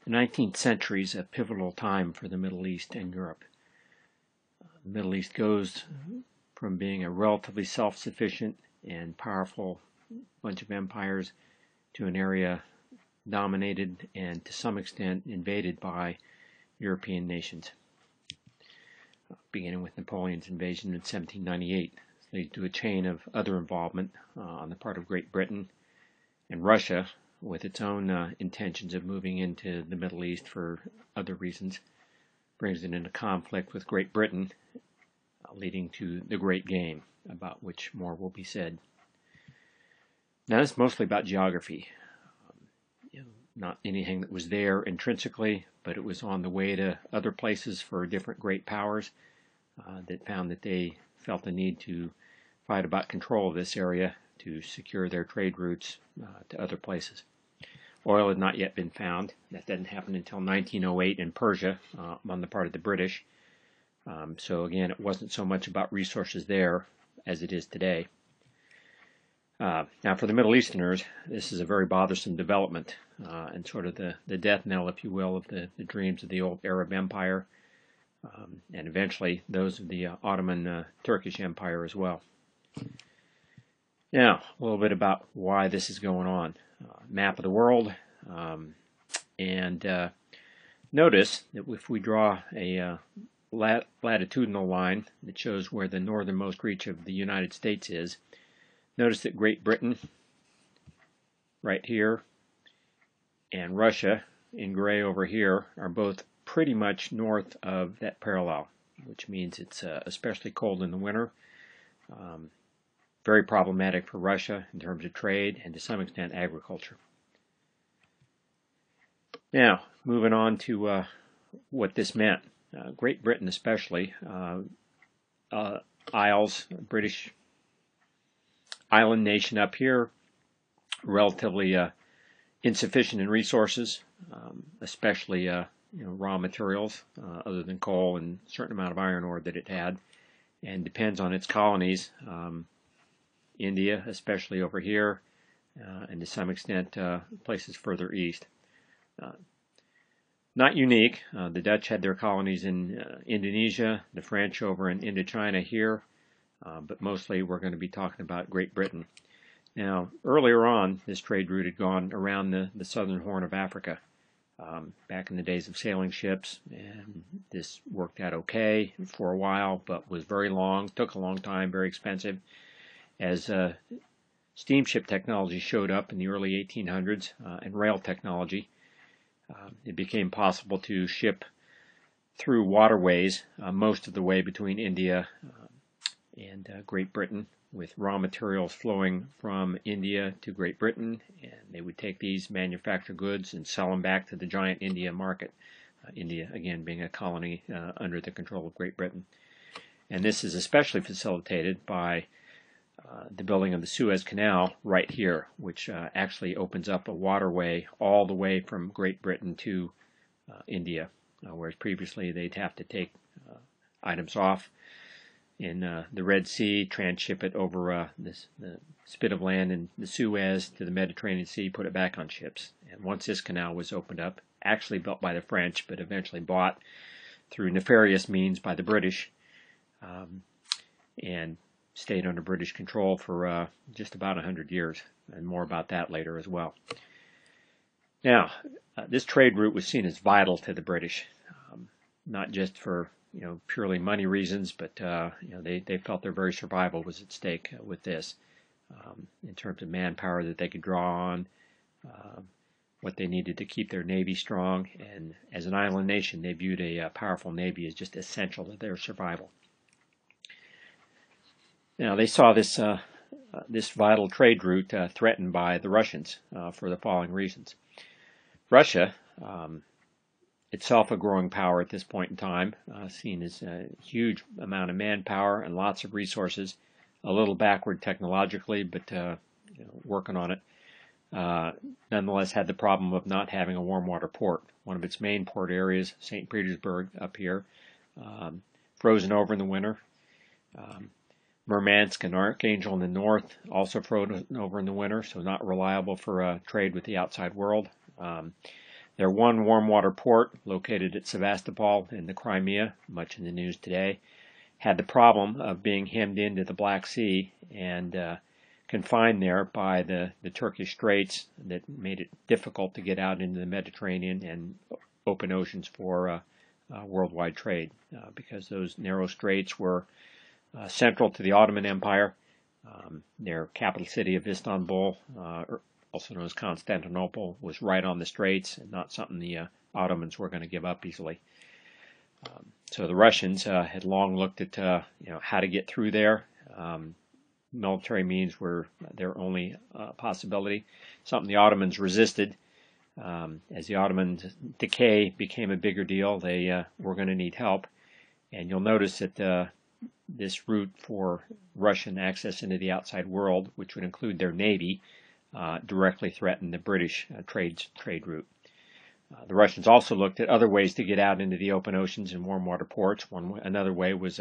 The 19th century is a pivotal time for the Middle East and Europe. The Middle East goes from being a relatively self-sufficient and powerful bunch of empires to an area dominated and to some extent invaded by European nations, beginning with Napoleon's invasion in 1798, leading to a chain of other involvement on the part of Great Britain and Russia, with its own intentions of moving into the Middle East for other reasons, brings it into conflict with Great Britain, leading to the Great Game, about which more will be said. Now, it's mostly about geography. Not anything that was there intrinsically, but it was on the way to other places for different great powers that found that they felt the need to fight about control of this area to secure their trade routes to other places. Oil had not yet been found. That didn't happen until 1908 in Persia on the part of the British. So again, it wasn't so much about resources there as it is today. Now, for the Middle Easterners, this is a very bothersome development and sort of the death knell, if you will, of the dreams of the old Arab Empire and eventually those of the Ottoman Turkish Empire as well. Now, a little bit about why this is going on. Map of the world, and notice that if we draw a latitudinal line that shows where the northernmost reach of the United States is, notice that Great Britain, right here, and Russia, in gray over here, are both pretty much north of that parallel, which means it's especially cold in the winter. Very problematic for Russia in terms of trade and to some extent agriculture. Now, moving on to what this meant. Great Britain especially, Isles, British island nation up here, relatively insufficient in resources, especially raw materials other than coal and a certain amount of iron ore that it had, and depends on its colonies. India, especially over here, and to some extent places further east. Not unique. The Dutch had their colonies in Indonesia, the French over in Indochina here, but mostly we're going to be talking about Great Britain. Now, earlier on, this trade route had gone around the southern Horn of Africa back in the days of sailing ships, and this worked out okay for a while, but was very long, took a long time, very expensive. As steamship technology showed up in the early 1800s and rail technology, it became possible to ship through waterways most of the way between India and Great Britain, with raw materials flowing from India to Great Britain, and they would take these manufactured goods and sell them back to the giant India market, India again being a colony under the control of Great Britain. And this is especially facilitated by the building of the Suez Canal right here, which actually opens up a waterway all the way from Great Britain to India, whereas previously they'd have to take items off in the Red Sea, transship it over the spit of land in the Suez to the Mediterranean Sea, put it back on ships. And once this canal was opened up, actually built by the French, but eventually bought through nefarious means by the British, and stayed under British control for just about 100 years, and more about that later as well. Now, this trade route was seen as vital to the British, not just for purely money reasons, but they felt their very survival was at stake with this, in terms of manpower that they could draw on, what they needed to keep their navy strong, and as an island nation, they viewed a powerful navy as just essential to their survival. Now, they saw this vital trade route threatened by the Russians for the following reasons. Russia, itself a growing power at this point in time, seen as a huge amount of manpower and lots of resources, a little backward technologically, but working on it. Nonetheless, had the problem of not having a warm water port. One of its main port areas, St. Petersburg up here, frozen over in the winter. Murmansk and Archangel in the north, also frozen over in the winter, so not reliable for trade with the outside world. Their one warm water port, located at Sevastopol in the Crimea, much in the news today, had the problem of being hemmed into the Black Sea and confined there by the Turkish Straits that made it difficult to get out into the Mediterranean and open oceans for worldwide trade, because those narrow straits were central to the Ottoman Empire. Their capital city of Istanbul, also known as Constantinople, was right on the straits and not something the Ottomans were going to give up easily. So the Russians had long looked at how to get through there. Military means were their only possibility, something the Ottomans resisted. As the Ottomans' decay became a bigger deal, they were going to need help. And you'll notice that this route for Russian access into the outside world, which would include their navy, directly threatened the British trade route. The Russians also looked at other ways to get out into the open oceans and warm water ports. Another way was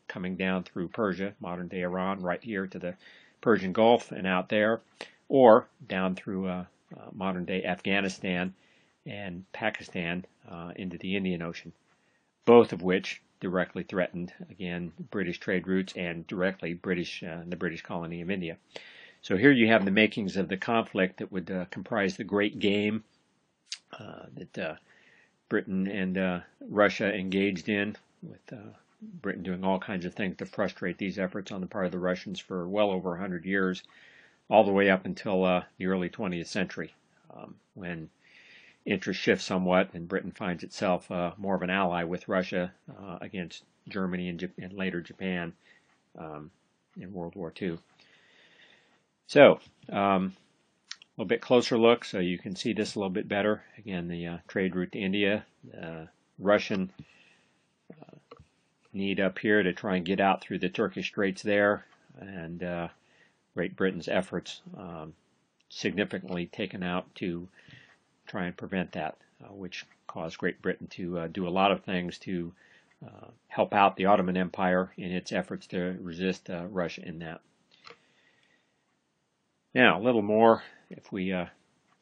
coming down through Persia, modern-day Iran, right here to the Persian Gulf and out there, or down through modern-day Afghanistan and Pakistan into the Indian Ocean, both of which directly threatened, again, British trade routes and directly the British colony of India. So here you have the makings of the conflict that would comprise the Great Game that Britain and Russia engaged in, with Britain doing all kinds of things to frustrate these efforts on the part of the Russians for well over 100 years, all the way up until the early 20th century, when interest shifts somewhat and Britain finds itself more of an ally with Russia against Germany and later Japan in World War II. So, a little bit closer look so you can see this a little bit better. Again, the trade route to India, Russian need up here to try and get out through the Turkish Straits there, and Great Britain's efforts significantly taken out to try and prevent that, which caused Great Britain to do a lot of things to help out the Ottoman Empire in its efforts to resist Russia in that. Now, a little more, if we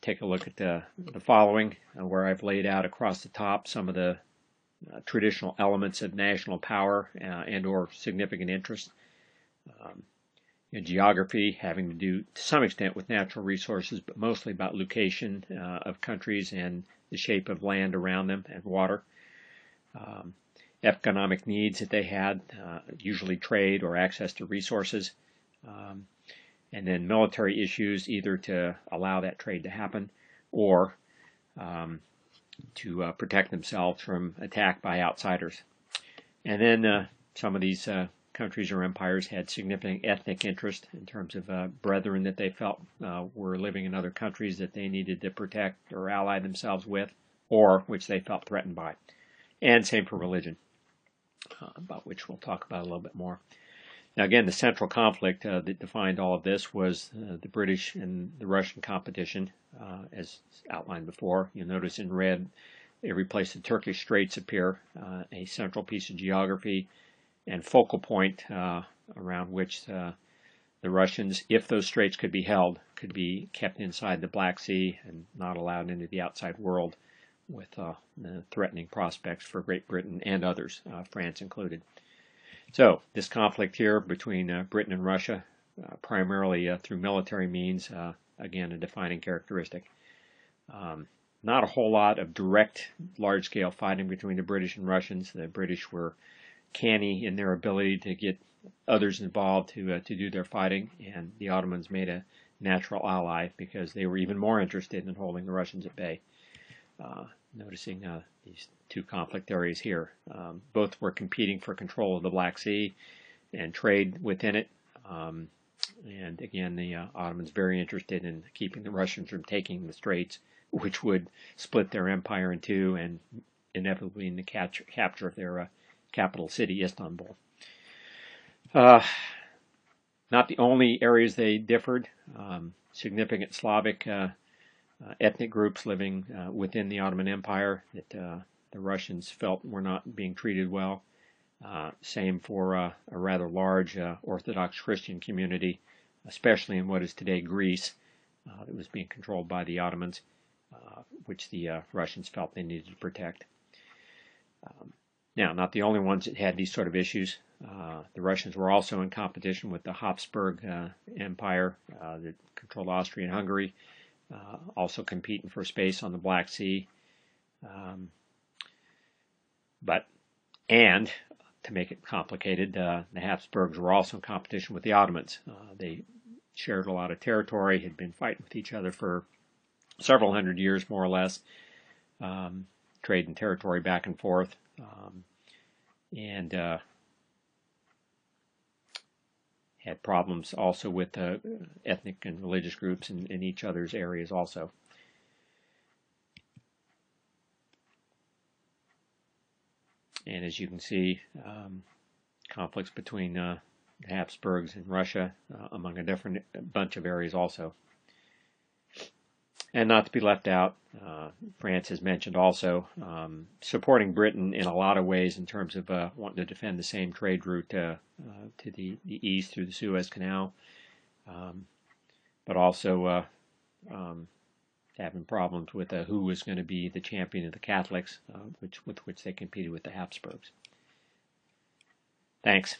take a look at the following, where I've laid out across the top some of the traditional elements of national power and or significant interest. Geography having to do to some extent with natural resources, but mostly about location of countries and the shape of land around them and water. Economic needs that they had, usually trade or access to resources. And then military issues, either to allow that trade to happen or to protect themselves from attack by outsiders. And then some of these countries or empires had significant ethnic interest in terms of brethren that they felt were living in other countries that they needed to protect or ally themselves with, or which they felt threatened by. And same for religion, about which we'll talk about a little bit more. Now, again, the central conflict that defined all of this was the British and the Russian competition, as outlined before. You'll notice in red, every place the Turkish Straits appear, a central piece of geography and focal point around which the Russians, if those straits could be held, could be kept inside the Black Sea and not allowed into the outside world, with the threatening prospects for Great Britain and others, France included. So this conflict here between Britain and Russia, primarily through military means, again, a defining characteristic. Not a whole lot of direct, large-scale fighting between the British and Russians. The British were canny in their ability to get others involved to do their fighting, and the Ottomans made a natural ally because they were even more interested in holding the Russians at bay. Noticing these two conflict areas here. Both were competing for control of the Black Sea and trade within it. And again, the Ottomans very interested in keeping the Russians from taking the Straits, which would split their empire in two and inevitably in the capture of their capital city, Istanbul. Not the only areas they differed. Significant Slavic ethnic groups living within the Ottoman Empire that the Russians felt were not being treated well. Same for a rather large Orthodox Christian community, especially in what is today Greece, that was being controlled by the Ottomans. which the Russians felt they needed to protect. Now, not the only ones that had these sort of issues. The Russians were also in competition with the Habsburg Empire that controlled Austria and Hungary, also competing for space on the Black Sea. And to make it complicated, the Habsburgs were also in competition with the Ottomans. They shared a lot of territory, had been fighting with each other for several hundred years, more or less, trading territory back and forth, and had problems also with ethnic and religious groups in each other's areas also. And as you can see, conflicts between the Habsburgs and Russia among a different bunch of areas also. And not to be left out, France has mentioned also supporting Britain in a lot of ways in terms of wanting to defend the same trade route to the east through the Suez Canal, but also having problems with who was going to be the champion of the Catholics, with which they competed with the Habsburgs. Thanks.